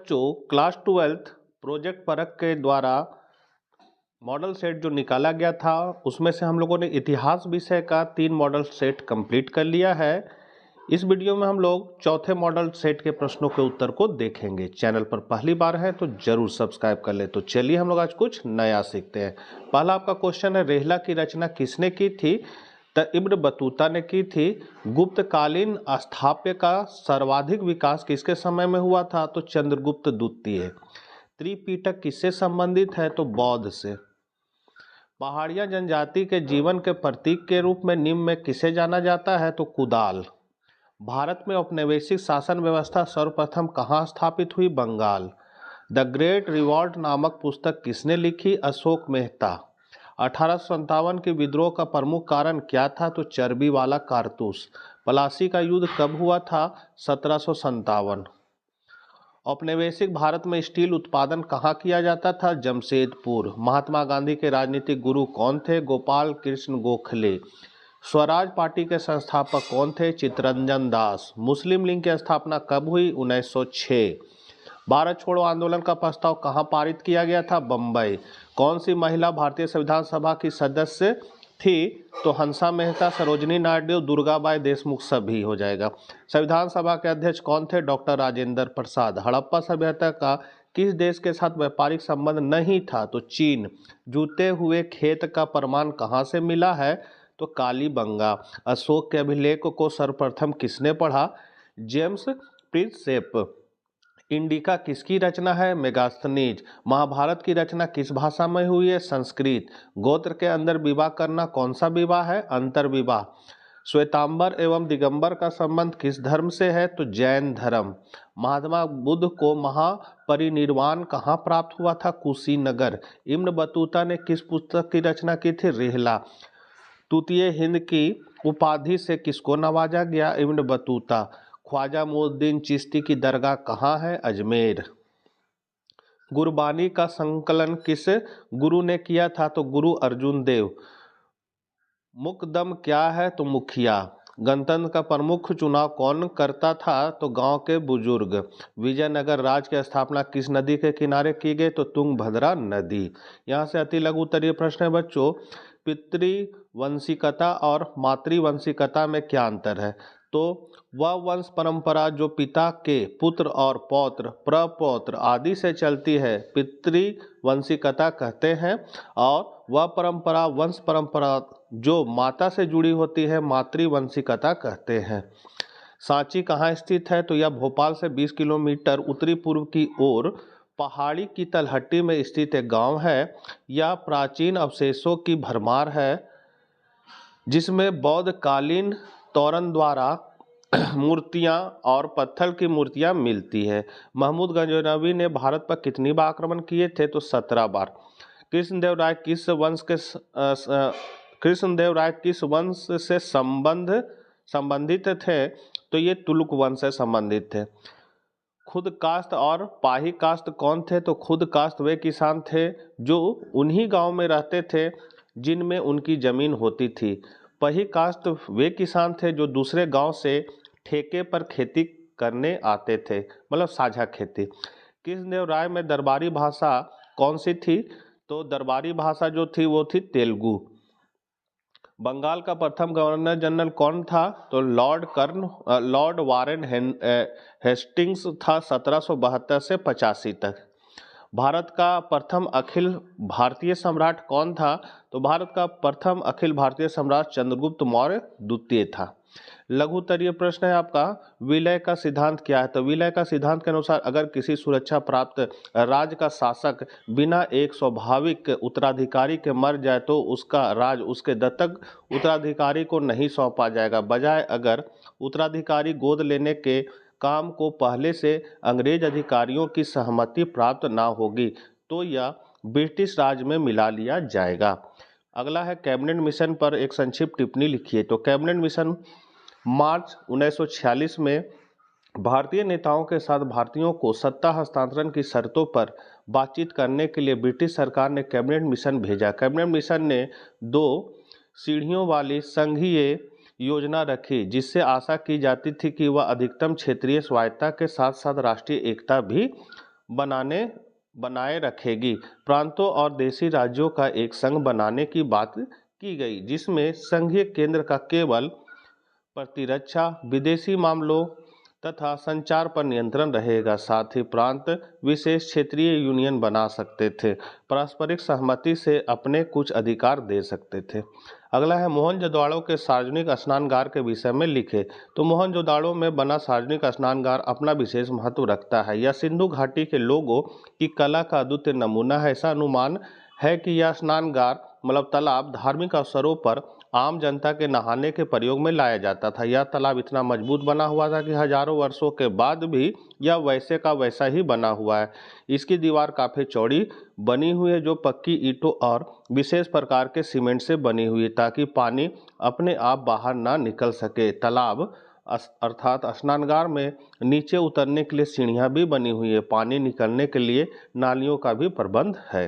बच्चों, class 12th project परख के द्वारा मॉडल सेट जो निकाला गया था उसमें से हम लोगों ने इतिहास विषय का 3 मॉडल सेट कंप्लीट कर लिया है। इस वीडियो में हम लोग चौथे मॉडल सेट के प्रश्नों के उत्तर को देखेंगे। चैनल पर पहली बार है तो जरूर सब्सक्राइब कर ले। तो चलिए हम लोग आज कुछ नया सीखते हैं। पहला आपका क्वेश्चन है, रेहला की रचना किसने की थी? तो इब्न बतूता ने की थी। गुप्तकालीन स्थापत्य का सर्वाधिक विकास किसके समय में हुआ था? तो चंद्रगुप्त द्वितीय। त्रिपिटक किससे संबंधित है? तो बौद्ध से। पहाड़िया जनजाति के जीवन के प्रतीक के रूप में निम्न में किसे जाना जाता है? तो कुदाल। भारत में औपनिवेशिक शासन व्यवस्था सर्वप्रथम कहाँ स्थापित हुई? बंगाल। द ग्रेट रिवॉल्ट नामक पुस्तक किसने लिखी? अशोक मेहता। 1857 के विद्रोह का प्रमुख कारण क्या था? तो चर्बी वाला कारतूस। प्लासी का युद्ध कब हुआ था? 1757। औपनिवेशिक भारत में स्टील उत्पादन कहाँ किया जाता था? जमशेदपुर। महात्मा गांधी के राजनीतिक गुरु कौन थे? गोपाल कृष्ण गोखले। स्वराज पार्टी के संस्थापक कौन थे? चित्तरंजन दास। मुस्लिम लीग की स्थापना कब हुई? 1906। भारत छोड़ो आंदोलन का प्रस्ताव कहाँ पारित किया गया था? बम्बई। कौन सी महिला भारतीय संविधान सभा की सदस्य थी? तो हंसा मेहता, सरोजिनी नायडू, दुर्गाबाई देशमुख सभी हो जाएगा। संविधान सभा के अध्यक्ष कौन थे? डॉक्टर राजेंद्र प्रसाद। हड़प्पा सभ्यता का किस देश के साथ व्यापारिक संबंध नहीं था? तो चीन। जूते हुए खेत का प्रमाण कहाँ से मिला है? तो कालीबंगा। अशोक के अभिलेख को सर्वप्रथम किसने पढ़ा? James Prinsep. इंडिका किसकी रचना है? मेगास्थनीज। महाभारत की रचना किस भाषा में हुई है? संस्कृत। गोत्र के अंदर विवाह करना कौन सा विवाह है? अंतर्विवाह। श्वेतांबर एवं दिगंबर का संबंध किस धर्म से है? तो जैन धर्म। महात्मा बुद्ध को महापरिनिर्वाण कहाँ प्राप्त हुआ था? कुशीनगर। इब्न बतूता ने किस पुस्तक की रचना की थी? रेहला। तूतीय हिंद की उपाधि से किसको नवाजा गया? Ibn Battuta. ख्वाजा मोइनुद्दीन चिश्ती की दरगाह कहाँ है? अजमेर। गुरबानी का संकलन किस गुरु ने किया था? तो गुरु अर्जुन देव। मुकदम क्या है? तो मुखिया। गणतंत्र का प्रमुख चुनाव कौन करता था? तो गांव के बुजुर्ग। विजयनगर राज्य की स्थापना किस नदी के किनारे की गई? तो तुंगभद्रा नदी। यहाँ से अति लघु उत्तरीय प्रश्न है बच्चों। पितृवंशिकता और मातृवंशिकता में क्या अंतर है? तो वह वंश परंपरा जो पिता के पुत्र और पौत्र प्रपौत्र आदि से चलती है पितृवंशिकता कहते हैं, और वह परंपरा वंश परंपरा जो माता से जुड़ी होती है मातृवंशिकता कहते हैं। सांची कहाँ स्थित है? तो यह भोपाल से 20 किलोमीटर उत्तरी पूर्व की ओर पहाड़ी की तलहटी में स्थित एक गांव है। यह प्राचीन अवशेषों की भरमार है जिसमें बौद्ध कालीन तोरण द्वारा मूर्तियां और पत्थर की मूर्तियां मिलती है। महमूद गजनवी ने भारत पर कितनी बार आक्रमण किए थे? तो 17 बार। कृष्णदेवराय किस वंश से संबंधित थे? तो ये तुलुक वंश से संबंधित थे। खुद कास्ट और पाही कास्ट कौन थे? तो खुद कास्ट वे किसान थे जो उन्हीं गांव में रहते थे जिनमें उनकी जमीन होती थी। पही कास्ट वे किसान थे जो दूसरे गांव से ठेके पर खेती करने आते थे, मतलब साझा खेती। कृष्णदेवराय में दरबारी भाषा कौन सी थी? तो दरबारी भाषा जो थी वो थी तेलुगु। बंगाल का प्रथम गवर्नर जनरल कौन था? तो लॉर्ड वारेन हेस्टिंग्स था 1772 से 85 तक। भारत का प्रथम अखिल भारतीय सम्राट कौन था? तो भारत का प्रथम अखिल भारतीय सम्राट चंद्रगुप्त मौर्य द्वितीय था। लघु उत्तरीय प्रश्न है आपका, विलय का सिद्धांत क्या है? तो विलय का सिद्धांत के अनुसार अगर किसी सुरक्षा प्राप्त राज्य का शासक बिना एक स्वाभाविक उत्तराधिकारी के मर जाए तो उसका राज उसके दत्तक उत्तराधिकारी को नहीं सौंपा जाएगा। बजाय अगर उत्तराधिकारी गोद लेने के काम को पहले से अंग्रेज अधिकारियों की सहमति प्राप्त ना होगी तो यह ब्रिटिश राज में मिला लिया जाएगा। अगला है, कैबिनेट मिशन पर एक संक्षिप्त टिप्पणी लिखिए। तो कैबिनेट मिशन मार्च 1946 में भारतीय नेताओं के साथ भारतीयों को सत्ता हस्तांतरण की शर्तों पर बातचीत करने के लिए ब्रिटिश सरकार ने कैबिनेट मिशन भेजा। कैबिनेट मिशन ने 2 सीढ़ियों वाली संघीय योजना रखी जिससे आशा की जाती थी कि वह अधिकतम क्षेत्रीय स्वायत्तता के साथ साथ राष्ट्रीय एकता भी बनाए रखेगी। प्रांतों और देशी राज्यों का एक संघ बनाने की बात की गई, जिसमें संघीय केंद्र का केवल प्रतिरक्षा, विदेशी मामलों तथा संचार पर नियंत्रण रहेगा। साथ ही प्रांत विशेष क्षेत्रीय यूनियन बना सकते थे, पारस्परिक सहमति से अपने कुछ अधिकार दे सकते थे। अगला है मोहनजोदड़ो के सार्वजनिक स्नानगार के विषय में लिखे। तो मोहनजोदड़ो में बना सार्वजनिक स्नानगार अपना विशेष महत्व रखता है। यह सिंधु घाटी के लोगों की कला का अद्वितीय नमूना है। ऐसा अनुमान है कि यह स्नानगार मतलब तालाब धार्मिक अवसरों पर आम जनता के नहाने के प्रयोग में लाया जाता था। यह तालाब इतना मजबूत बना हुआ था कि हजारों वर्षों के बाद भी यह वैसे का वैसा ही बना हुआ है। इसकी दीवार काफ़ी चौड़ी बनी हुई है, जो पक्की ईंटों और विशेष प्रकार के सीमेंट से बनी हुई है, ताकि पानी अपने आप बाहर ना निकल सके। तालाब अर्थात स्नानगार में नीचे उतरने के लिए सीढ़ियाँ भी बनी हुई है। पानी निकलने के लिए नालियों का भी प्रबंध है।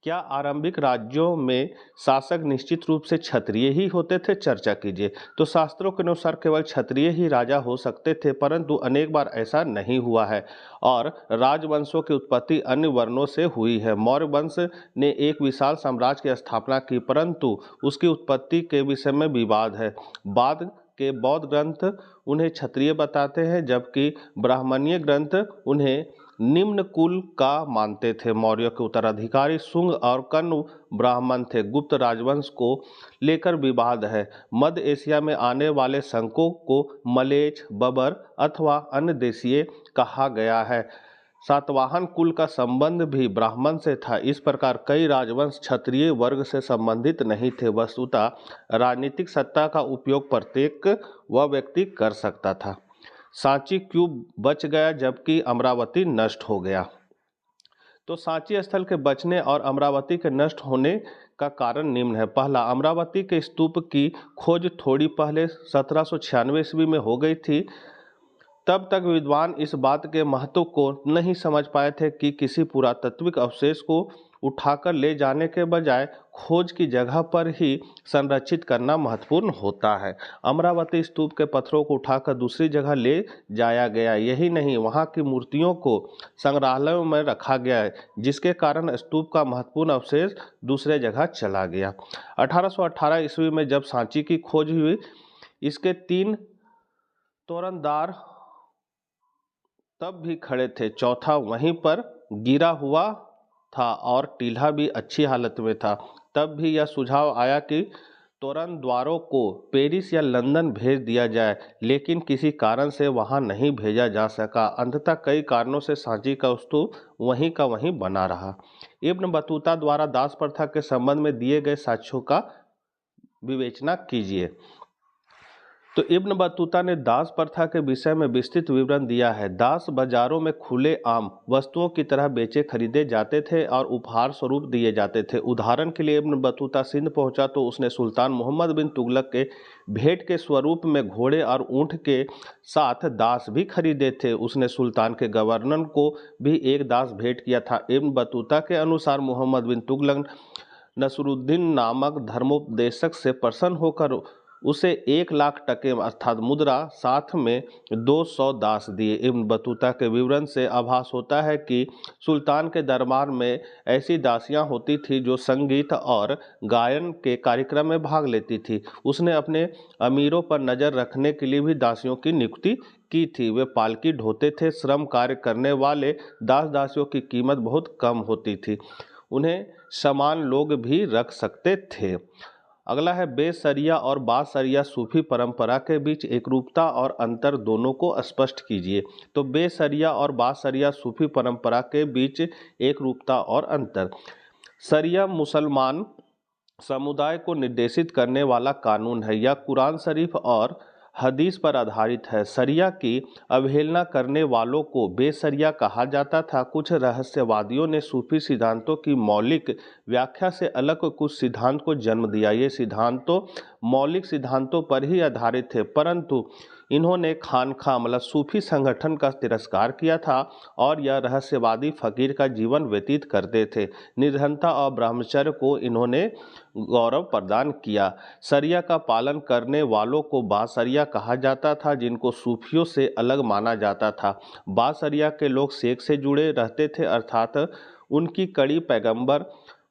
क्या आरंभिक राज्यों में शासक निश्चित रूप से क्षत्रिय ही होते थे? चर्चा कीजिए। तो शास्त्रों के अनुसार केवल क्षत्रिय ही राजा हो सकते थे, परंतु अनेक बार ऐसा नहीं हुआ है और राजवंशों की उत्पत्ति अन्य वर्णों से हुई है। मौर्य वंश ने एक विशाल साम्राज्य की स्थापना की, परंतु उसकी उत्पत्ति के विषय में विवाद है। बाद के बौद्ध ग्रंथ उन्हें क्षत्रिय बताते हैं, जबकि ब्राह्मणीय ग्रंथ उन्हें निम्न कुल का मानते थे। मौर्य के उत्तराधिकारी शुंग और कण्व ब्राह्मण थे। गुप्त राजवंश को लेकर विवाद है। मध्य एशिया में आने वाले संकों को मलेच, बबर अथवा अन्य देशीय कहा गया है। सातवाहन कुल का संबंध भी ब्राह्मण से था। इस प्रकार कई राजवंश क्षत्रिय वर्ग से संबंधित नहीं थे। वस्तुतः राजनीतिक सत्ता का उपयोग प्रत्येक वह व्यक्ति कर सकता था। सांची क्यों बच गया जबकि अमरावती नष्ट हो गया? तो सांची स्थल के बचने और अमरावती के नष्ट होने का कारण निम्न है। पहला, अमरावती के स्तूप की खोज थोड़ी पहले 1796 ईस्वी में हो गई थी। तब तक विद्वान इस बात के महत्व को नहीं समझ पाए थे कि किसी पुरातात्विक अवशेष को उठाकर ले जाने के बजाय खोज की जगह पर ही संरक्षित करना महत्वपूर्ण होता है। अमरावती स्तूप के पत्थरों को उठाकर दूसरी जगह ले जाया गया। यही नहीं, वहां की मूर्तियों को संग्रहालयों में रखा गया है, जिसके कारण स्तूप का महत्वपूर्ण अवशेष दूसरे जगह चला गया। 1818 ईस्वी में जब सांची की खोज हुई, इसके 3 तोरणदार तब भी खड़े थे, चौथा वहीं पर गिरा हुआ था और टीला भी अच्छी हालत में था। तब भी यह सुझाव आया कि तोरण द्वारों को पेरिस या लंदन भेज दिया जाए, लेकिन किसी कारण से वहां नहीं भेजा जा सका। अंततः कई कारणों से सांची का स्तूप वहीं का वहीं बना रहा। इब्न बतूता द्वारा दास प्रथा के संबंध में दिए गए साक्ष्यों का विवेचना कीजिए। तो इब्न बतूता ने दास प्रथा के विषय में विस्तृत विवरण दिया है। दास बाजारों में खुले आम वस्तुओं की तरह बेचे खरीदे जाते थे और उपहार स्वरूप दिए जाते थे। उदाहरण के लिए इब्न बतूता सिंध पहुंचा तो उसने सुल्तान मोहम्मद बिन तुगलक के भेंट के स्वरूप में घोड़े और ऊंट के साथ दास भी खरीदे थे। उसने सुल्तान के गवर्नर को भी एक दास भेंट किया था। इब्न बतूता के अनुसार मोहम्मद बिन तुगलक नसरुद्दीन नामक धर्मोपदेशक से प्रसन्न होकर उसे 1 लाख टके अर्थात मुद्रा साथ में 200 दास दिए। इब्न बतूता के विवरण से आभास होता है कि सुल्तान के दरबार में ऐसी दासियां होती थी जो संगीत और गायन के कार्यक्रम में भाग लेती थी। उसने अपने अमीरों पर नज़र रखने के लिए भी दासियों की नियुक्ति की थी। वे पालकी ढोते थे। श्रम कार्य करने वाले दास दासियों की कीमत बहुत कम होती थी। उन्हें समान लोग भी रख सकते थे। अगला है बेसरिया और बासरिया सूफी परंपरा के बीच एकरूपता और अंतर दोनों को स्पष्ट कीजिए। तो बेसरिया और बासरिया सूफी परंपरा के बीच एकरूपता और अंतर। सरिया मुसलमान समुदाय को निर्देशित करने वाला कानून है। यह कुरान शरीफ और हदीस पर आधारित है। सरिया की अवहेलना करने वालों को बेसरिया कहा जाता था। कुछ रहस्यवादियों ने सूफी सिद्धांतों की मौलिक व्याख्या से अलग कुछ सिद्धांत को जन्म दिया। ये सिद्धांतों मौलिक सिद्धांतों पर ही आधारित थे, परंतु इन्होंने खानखा मतलब सूफी संगठन का तिरस्कार किया था और यह रहस्यवादी फकीर का जीवन व्यतीत करते थे। निर्धनता और ब्रह्मचर्य को इन्होंने गौरव प्रदान किया। शरिया का पालन करने वालों को बाशरिया कहा जाता था, जिनको सूफियों से अलग माना जाता था। बाशरिया के लोग शेख से जुड़े रहते थे, अर्थात उनकी कड़ी पैगंबर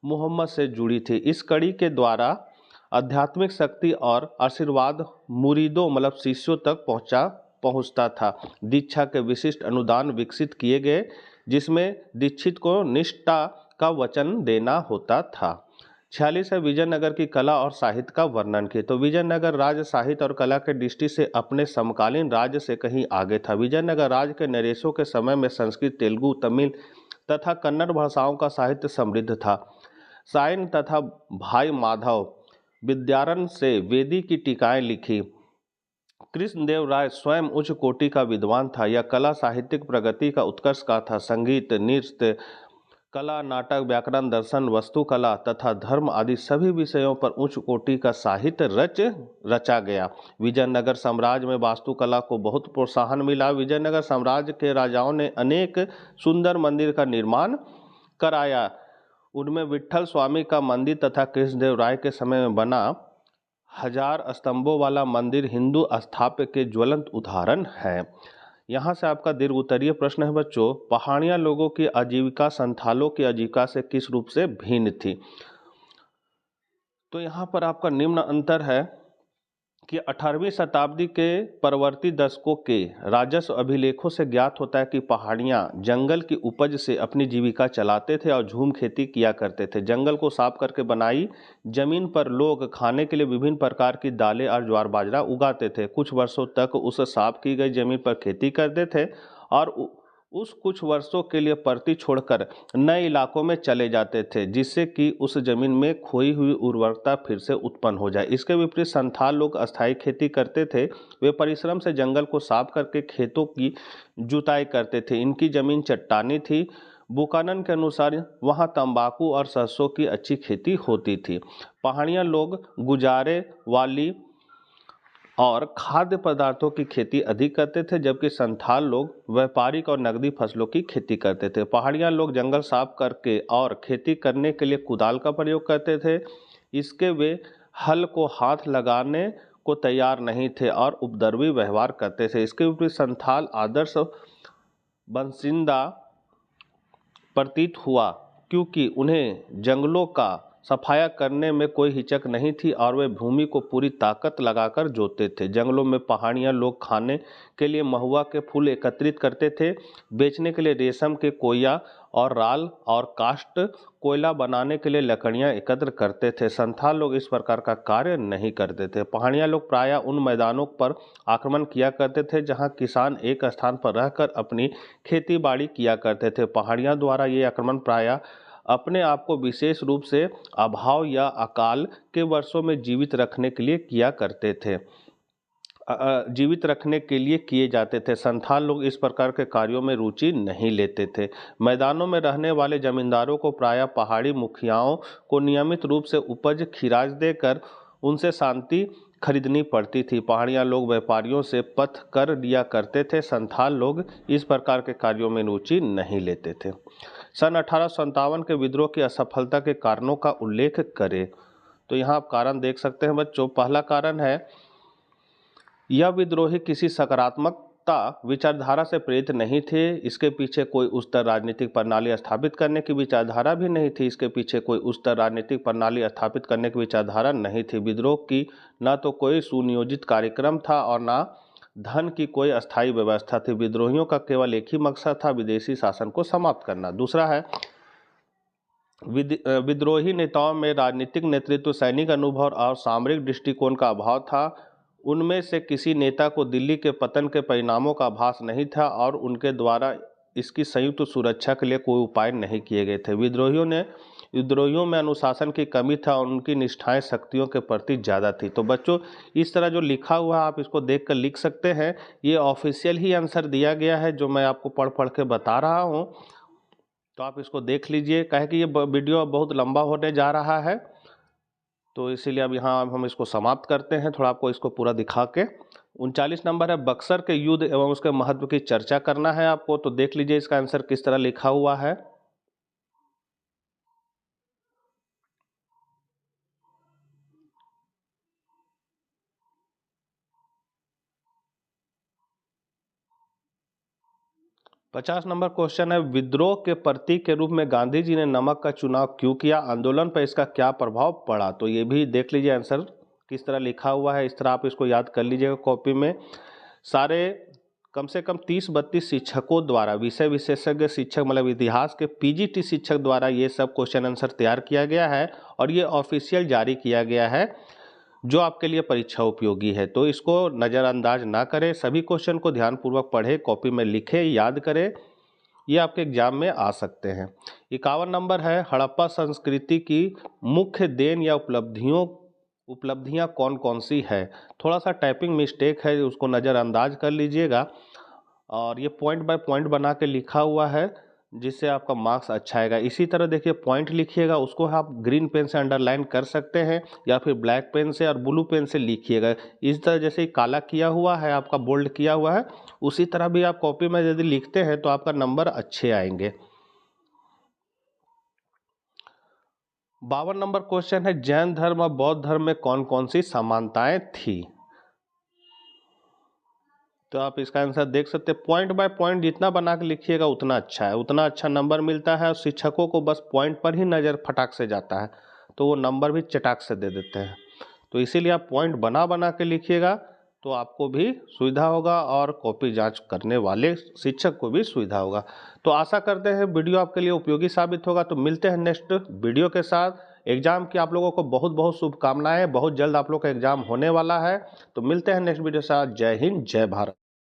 मोहम्मद से जुड़ी थी। इस कड़ी के द्वारा आध्यात्मिक शक्ति और आशीर्वाद मुरीदों मतलब शिष्यों तक पहुंचता था। दीक्षा के विशिष्ट अनुदान विकसित किए गए, जिसमें दीक्षित को निष्ठा का वचन देना होता था। 46 है विजयनगर की कला और साहित्य का वर्णन किए। तो विजयनगर राज्य साहित्य और कला के दृष्टि से अपने समकालीन राज्य से कहीं आगे था। विजयनगर राज्य के नरेशों के समय में संस्कृत, तेलुगु, तमिल तथा कन्नड़ भाषाओं का साहित्य समृद्ध था। सायन तथा भाई माधव विद्यारण्य से वेदी की टीकाएं लिखी। कृष्णदेव राय स्वयं उच्च कोटि का विद्वान था। यह कला साहित्यिक प्रगति का उत्कर्ष का था। संगीत, नृत्य कला, नाटक, व्याकरण, दर्शन, वस्तुकला तथा धर्म आदि सभी विषयों पर उच्च कोटि का साहित्य रचा गया। विजयनगर साम्राज्य में वास्तुकला को बहुत प्रोत्साहन मिला। विजयनगर साम्राज्य के राजाओं ने अनेक सुंदर मंदिर का निर्माण कराया। उनमें विट्ठल स्वामी का मंदिर तथा कृष्णदेव राय के समय में बना 1000 स्तंभों वाला मंदिर हिंदू स्थापत्य के ज्वलंत उदाहरण है। यहाँ से आपका दीर्घ उत्तरीय प्रश्न है बच्चों, पहाड़िया लोगों की आजीविका संथालों की आजीविका से किस रूप से भिन्न थी? तो यहाँ पर आपका निम्न अंतर है कि 18वीं शताब्दी के परवर्ती दशकों के राजस्व अभिलेखों से ज्ञात होता है कि पहाड़ियाँ जंगल की उपज से अपनी जीविका चलाते थे और झूम खेती किया करते थे। जंगल को साफ करके बनाई जमीन पर लोग खाने के लिए विभिन्न प्रकार की दालें और ज्वार बाजरा उगाते थे। कुछ वर्षों तक उस साफ की गई जमीन पर खेती करते थे और उस कुछ वर्षों के लिए परती छोड़कर नए इलाकों में चले जाते थे, जिससे कि उस जमीन में खोई हुई उर्वरकता फिर से उत्पन्न हो जाए। इसके विपरीत संथाल लोग अस्थायी खेती करते थे। वे परिश्रम से जंगल को साफ करके खेतों की जुताई करते थे। इनकी जमीन चट्टानी थी। बुकानन के अनुसार वहाँ तंबाकू और सरसों की अच्छी खेती होती थी। पहाड़िया लोग गुजारे वाली और खाद्य पदार्थों की खेती अधिक करते थे, जबकि संथाल लोग व्यापारिक और नकदी फसलों की खेती करते थे। पहाड़िया लोग जंगल साफ करके और खेती करने के लिए कुदाल का प्रयोग करते थे। इसके वे हल को हाथ लगाने को तैयार नहीं थे और उपद्रवी व्यवहार करते थे। इसके विपरीत संथाल आदर्श बंसिंदा प्रतीत हुआ, क्योंकि उन्हें जंगलों का सफाया करने में कोई हिचक नहीं थी और वे भूमि को पूरी ताकत लगाकर जोतते थे। जंगलों में पहाड़िया लोग खाने के लिए महुआ के फूल एकत्रित करते थे, बेचने के लिए रेशम के कोया और राल और काष्ठ कोयला बनाने के लिए लकड़ियां एकत्र करते थे। संथाल लोग इस प्रकार का कार्य नहीं करते थे। पहाड़िया लोग प्रायः उन मैदानों पर आक्रमण किया करते थे जहां किसान एक स्थान पर रहकर अपनी खेती बाड़ी किया करते थे। पहाड़िया द्वारा ये आक्रमण प्रायः अपने आप को विशेष रूप से अभाव या अकाल के वर्षों में जीवित रखने के लिए किए जाते थे। संथाल लोग इस प्रकार के कार्यों में रुचि नहीं लेते थे। मैदानों में रहने वाले जमींदारों को प्रायः पहाड़ी मुखियाओं को नियमित रूप से उपज खिराज देकर उनसे शांति खरीदनी पड़ती थी। पहाड़िया लोग व्यापारियों से पथ कर दिया करते थे। संथाल लोग इस प्रकार के कार्यों में रुचि नहीं लेते थे। सन 1857 के विद्रोह की असफलता के कारणों का उल्लेख करें। तो यहाँ आप कारण देख सकते हैं बच्चों। पहला कारण है, यह विद्रोही किसी सकारात्मकता विचारधारा से प्रेरित नहीं थे। इसके पीछे कोई उच्चतर राजनीतिक प्रणाली स्थापित करने की विचारधारा भी नहीं थी। इसके पीछे कोई उच्चतर राजनीतिक प्रणाली स्थापित करने की विचारधारा नहीं थी। विद्रोह की न तो कोई सुनियोजित कार्यक्रम था और न धन की कोई अस्थायी व्यवस्था थी। विद्रोहियों का केवल एक ही मकसद था, विदेशी शासन को समाप्त करना। दूसरा है, विद्रोही नेताओं में राजनीतिक नेतृत्व, सैनिक अनुभव और सामरिक दृष्टिकोण का अभाव था। उनमें से किसी नेता को दिल्ली के पतन के परिणामों का आभास नहीं था और उनके द्वारा इसकी संयुक्त सुरक्षा के लिए कोई उपाय नहीं किए गए थे। विद्रोहियों में अनुशासन की कमी था और उनकी निष्ठाएं शक्तियों के प्रति ज़्यादा थी। तो बच्चों, इस तरह जो लिखा हुआ है आप इसको देखकर लिख सकते हैं। ये ऑफिशियल ही आंसर दिया गया है जो मैं आपको पढ़ के बता रहा हूँ, तो आप इसको देख लीजिए। कहे कि ये वीडियो बहुत लंबा होने जा रहा है, तो इसीलिए अब यहाँ हम इसको समाप्त करते हैं, थोड़ा आपको इसको पूरा दिखा के। 39 नंबर है, बक्सर के युद्ध एवं उसके महत्व की चर्चा करना है आपको। तो देख लीजिए इसका आंसर किस तरह लिखा हुआ है। पचास नंबर क्वेश्चन है, विद्रोह के प्रतीक के रूप में गांधी जी ने नमक का चुनाव क्यों किया, आंदोलन पर इसका क्या प्रभाव पड़ा। तो ये भी देख लीजिए आंसर किस तरह लिखा हुआ है, इस तरह आप इसको याद कर लीजिएगा कॉपी में। सारे कम से कम 30-32 शिक्षकों द्वारा, विषय विशेषज्ञ शिक्षक मतलब इतिहास के पीजीटी शिक्षक द्वारा ये सब क्वेश्चन आंसर तैयार किया गया है और ये ऑफिशियल जारी किया गया है, जो आपके लिए परीक्षा उपयोगी है। तो इसको नज़रअंदाज ना करें, सभी क्वेश्चन को ध्यानपूर्वक पढ़ें, कॉपी में लिखें, याद करें, ये आपके एग्जाम में आ सकते हैं। 51 नंबर है, हड़प्पा संस्कृति की मुख्य देन या उपलब्धियां कौन कौन सी है। थोड़ा सा टाइपिंग मिस्टेक है, उसको नज़रअंदाज कर लीजिएगा। और ये पॉइंट बाय पॉइंट बना के लिखा हुआ है, जिससे आपका मार्क्स अच्छा आएगा। इसी तरह देखिए पॉइंट लिखिएगा, उसको आप ग्रीन पेन से अंडरलाइन कर सकते हैं या फिर ब्लैक पेन से और ब्लू पेन से लिखिएगा। इस तरह जैसे काला किया हुआ है, आपका बोल्ड किया हुआ है, उसी तरह भी आप कॉपी में यदि लिखते हैं तो आपका नंबर अच्छे आएंगे। 52 नंबर क्वेश्चन है, जैन धर्म और बौद्ध धर्म में कौन कौन सी समानताएं थी। तो आप इसका आंसर देख सकते हैं, पॉइंट बाय पॉइंट जितना बना के लिखिएगा उतना अच्छा है, उतना अच्छा नंबर मिलता है। और शिक्षकों को बस पॉइंट पर ही नज़र फटाक से जाता है, तो वो नंबर भी चटाक से दे देते हैं। तो इसीलिए आप पॉइंट बना बना के लिखिएगा, तो आपको भी सुविधा होगा और कॉपी जांच करने वाले शिक्षक को भी सुविधा होगा। तो आशा करते हैं वीडियो आपके लिए उपयोगी साबित होगा। तो मिलते हैं नेक्स्ट वीडियो के साथ। एग्जाम की आप लोगों को बहुत बहुत शुभकामनाएं, बहुत जल्द आप लोग का एग्जाम होने वाला है। तो मिलते हैं नेक्स्ट वीडियो के साथ। जय हिंद, जय भारत।